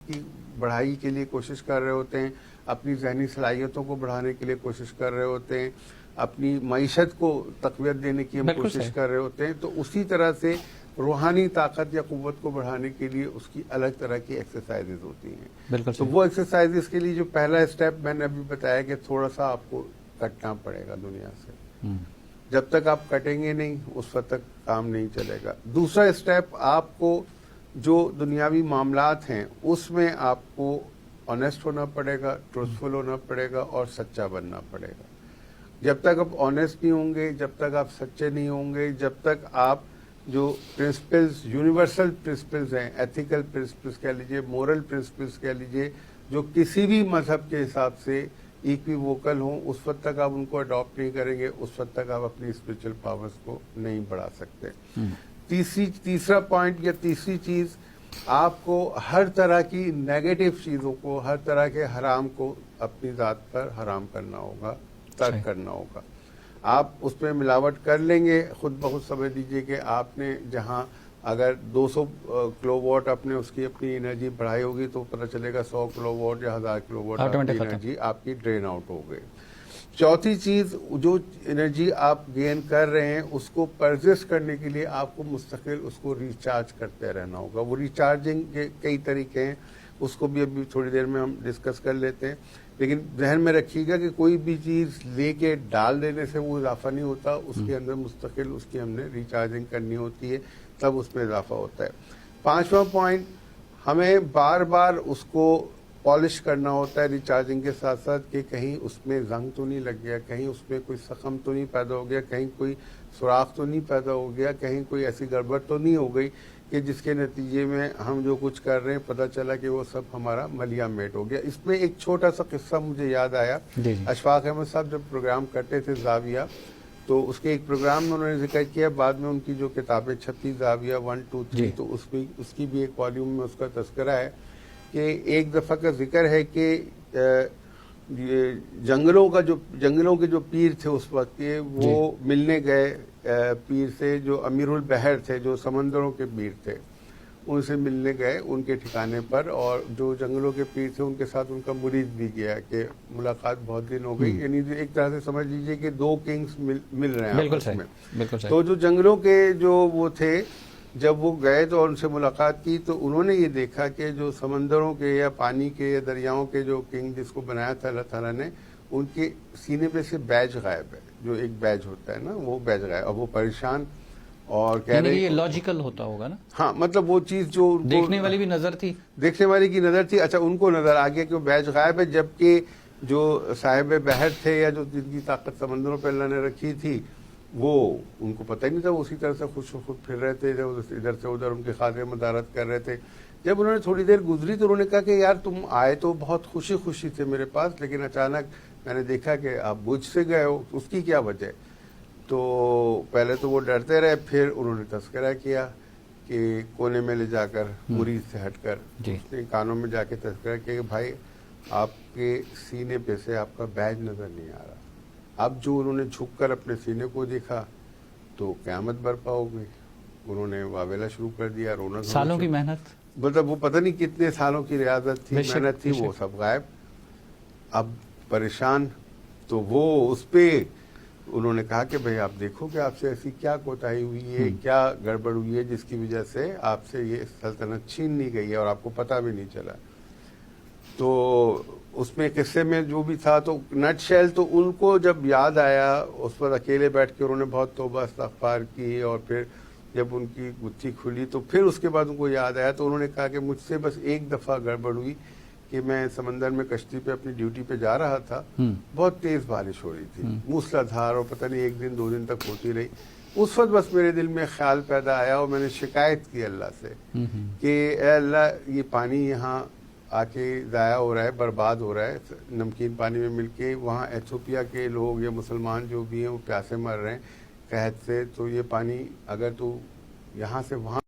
کی بڑھائی کے لیے کوشش کر رہے ہوتے ہیں, اپنی ذہنی صلاحیتوں کو بڑھانے کے لیے کوشش کر رہے ہوتے ہیں, اپنی معیشت کو تقویت دینے کی ہم کوشش کر رہے ہوتے ہیں, تو اسی طرح سے روحانی طاقت یا قوت کو بڑھانے کے لیے اس کی الگ طرح کی ایکسرسائزز ہوتی ہیں. تو وہ ایکسرسائزز کے لیے جو پہلا اسٹیپ میں نے ابھی بتایا کہ تھوڑا سا آپ کو کٹنا پڑے گا دنیا سے. جب تک آپ کٹیں گے نہیں اس وقت تک کام نہیں چلے گا. دوسرا اسٹیپ, آپ کو جو دنیاوی معاملات ہیں اس میں آپ کو آنیسٹ ہونا پڑے گا, ٹروتھفل ہونا پڑے گا اور سچا بننا پڑے گا. جب تک آپ آنیسٹ نہیں ہوں گے, جب تک آپ سچے نہیں ہوں گے, جب تک آپ جو پرنسپلز, یونیورسل پرنسپلز ہیں, ایتھیکل پرنسپلز کہہ لیجئے, مورل پرنسپلز کہہ لیجئے, جو کسی بھی مذہب کے حساب سے ایکویووکل ہوں, اس وقت تک آپ ان کو اڈاپٹ نہیں کریں گے, اس وقت تک آپ اپنی اسپرچل پاورز کو نہیں بڑھا سکتے. تیسرا پوائنٹ یا تیسری چیز, آپ کو ہر طرح کی نیگیٹو چیزوں کو, ہر طرح کے حرام کو اپنی ذات پر حرام کرنا ہوگا, ترک کرنا ہوگا. آپ اس میں ملاوٹ کر لیں گے, خود بخود سمجھ لیجئے کہ آپ نے جہاں اگر 200 کلو واٹ آپ نے اس کی اپنی انرجی بڑھائی ہوگی تو پتہ چلے گا 100 کلو واٹ یا 1000 کلو واٹ آپ کی انرجی آپ کی ڈرین آؤٹ ہو گئی. چوتھی چیز, جو انرجی آپ گین کر رہے ہیں اس کو پرزسٹ کرنے کے لیے آپ کو مستقل اس کو ریچارج کرتے رہنا ہوگا. وہ ریچارجنگ کے کئی طریقے ہیں, اس کو بھی ابھی تھوڑی دیر میں ہم ڈسکس کر لیتے ہیں. لیکن ذہن میں رکھیے گا کہ کوئی بھی چیز لے کے ڈال دینے سے وہ اضافہ نہیں ہوتا, اس کے اندر مستقل اس کی ہم نے ریچارجنگ کرنی ہوتی ہے, تب اس میں اضافہ ہوتا ہے. پانچواں پوائنٹ, ہمیں بار بار اس کو پالش کرنا ہوتا ہے ریچارجنگ کے ساتھ ساتھ کہ کہیں اس میں زنگ تو نہیں لگ گیا, کہیں اس میں کوئی زخم تو نہیں پیدا ہو گیا, کہیں کوئی سوراخ تو نہیں پیدا ہو گیا, کہیں کوئی ایسی گڑبڑ تو نہیں ہو گئی کہ جس کے نتیجے میں ہم جو کچھ کر رہے ہیں پتہ چلا کہ وہ سب ہمارا ملیا میٹ ہو گیا. اس میں ایک چھوٹا سا قصہ مجھے یاد آیا. اشفاق احمد صاحب جب پروگرام کرتے تھے زاویہ, تو اس کے ایک پروگرام میں انہوں نے ذکر کیا, بعد میں ان کی جو کتابیں چھپی زاویہ 1, 2, 3, تو اس کی بھی ایک والیوم میں اس کا تذکرہ ہے کہ ایک دفعہ کا ذکر ہے کہ جنگلوں کے جو پیر تھے اس وقت کے, وہ ملنے گئے پیر سے جو امیر البحر تھے, جو سمندروں کے پیر تھے, ان سے ملنے گئے ان کے ٹھکانے پر, اور جو جنگلوں کے پیر تھے ان کے ساتھ ان کا مرید بھی گیا کہ ملاقات بہت دن ہو گئی. یعنی ایک طرح سے سمجھ لیجئے کہ دو کنگز مل رہے ہیں آپس میں. تو جو جنگلوں کے جو وہ تھے, جب وہ گئے تو ان سے ملاقات کی, تو انہوں نے یہ دیکھا کہ جو سمندروں کے یا پانی کے یا دریاؤں کے جو کنگ جس کو بنایا تھا اللہ تعالیٰ نے, ان کے سینے پہ سے بیج غائب ہے, جو ایک بیج ہوتا ہے نا, وہ بیج غائب. اب وہ پریشان اور کہہ رہے یہ لاجیکل ہوتا ہوگا نا. ہاں, مطلب وہ چیز جو دیکھنے والی بھی نظر تھی, دیکھنے والی کی نظر تھی. اچھا, ان کو نظر آ گیا کہ وہ بیج غائب ہے, جبکہ جو صاحب بحر تھے یا جو جن کی طاقت سمندروں پہ اللہ نے رکھی تھی, وہ ان کو پتہ ہی نہیں تھا, وہ اسی طرح سے خوش خود پھر رہے تھے, ادھر سے ادھر ان کے خاطر مدارت کر رہے تھے. جب انہوں نے تھوڑی دیر گزری تو انہوں نے کہا کہ یار تم آئے تو بہت خوشی تھے میرے پاس, لیکن اچانک میں نے دیکھا کہ آپ بجھ سے گئے ہو, اس کی کیا وجہ؟ تو پہلے تو وہ ڈرتے رہے, پھر انہوں نے تذکرہ کیا کہ کونے میں لے جا کر مرید سے ہٹ کر اس نے کانوں میں جا کے تذکرہ کیا کہ بھائی آپ کے سینے پہ سے آپ کا بیج نظر نہیں آ رہا. اب جو انہوں نے جھک کر اپنے سینے کو دیکھا تو قیامت برپا ہو گئی. انہوں نے واویلا شروع کر دیا, رونا. سالوں کی محنت, مطلب وہ پتہ نہیں کتنے سالوں کی ریاضت تھی, محنت تھی, وہ سب غائب. اب پریشان, تو وہ اس پہ انہوں نے کہا کہ بھئی آپ دیکھو کہ آپ سے ایسی کیا کوتاہی ہوئی ہے, کیا گڑبڑ ہوئی ہے جس کی وجہ سے آپ سے یہ سلطنت چھین لی گئی ہے اور آپ کو پتہ بھی نہیں چلا. تو اس میں قصے میں جو بھی تھا, تو نٹ شیل تو ان کو جب یاد آیا اس پر اکیلے بیٹھ کے انہوں نے بہت توبہ استغفار کی, اور پھر جب ان کی گتھی کھلی تو پھر اس کے بعد ان کو یاد آیا, تو انہوں نے کہا کہ مجھ سے بس ایک دفعہ گڑبڑ ہوئی کہ میں سمندر میں کشتی پہ اپنی ڈیوٹی پہ جا رہا تھا, بہت تیز بارش ہو رہی تھی, موسلا دھار, اور پتہ نہیں 1 دن 2 دن تک ہوتی رہی. اس وقت بس میرے دل میں خیال پیدا آیا اور میں نے شکایت کی اللہ سے کہ اے اللہ, یہ پانی یہاں آ کے ضائع ہو رہا ہے, برباد ہو رہا ہے, نمکین پانی میں مل کے وہاں ایتھوپیا کے لوگ یا مسلمان جو بھی ہیں وہ پیاسے مر رہے ہیں قحط سے, تو یہ پانی اگر تو یہاں سے وہاں